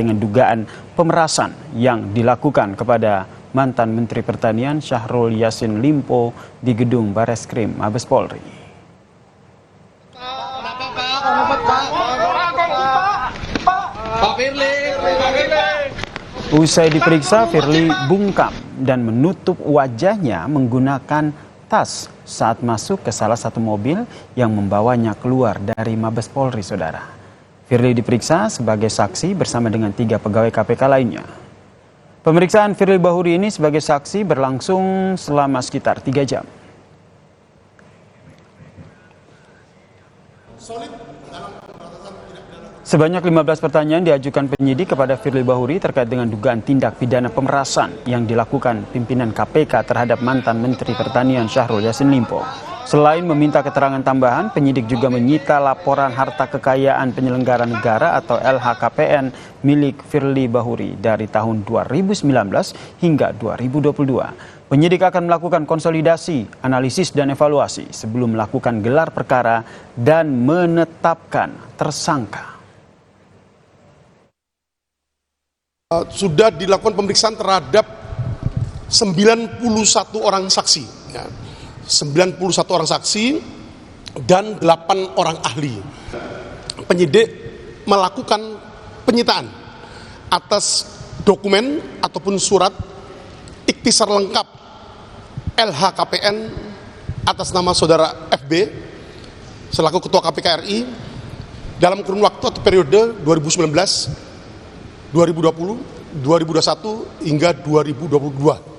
dengan dugaan pemerasan yang dilakukan kepada mantan Menteri Pertanian Syahrul Yassin Limpo di gedung Bareskrim Mabes Polri. Usai diperiksa, Firly bungkam dan menutup wajahnya menggunakan tas saat masuk ke salah satu mobil yang membawanya keluar dari Mabes Polri, saudara. Firly diperiksa sebagai saksi bersama dengan 3 pegawai KPK lainnya. Pemeriksaan Firly Bahuri ini sebagai saksi berlangsung selama sekitar 3 jam. Sebanyak 15 pertanyaan diajukan penyidik kepada Firly Bahuri terkait dengan dugaan tindak pidana pemerasan yang dilakukan pimpinan KPK terhadap mantan Menteri Pertanian Syahrul Yassin Limpo. Selain meminta keterangan tambahan, penyidik juga menyita laporan harta kekayaan penyelenggara negara atau LHKPN milik Firly Bahuri dari tahun 2019 hingga 2022. Penyidik akan melakukan konsolidasi, analisis, dan evaluasi sebelum melakukan gelar perkara dan menetapkan tersangka. Sudah dilakukan pemeriksaan terhadap 91 orang saksi, ya. 91 orang saksi dan 8 orang ahli. Penyidik melakukan penyitaan atas dokumen ataupun surat ikhtisar lengkap LHKPN atas nama saudara FB selaku Ketua KPK RI dalam kurun waktu atau periode 2019, 2020, 2021 hingga 2022.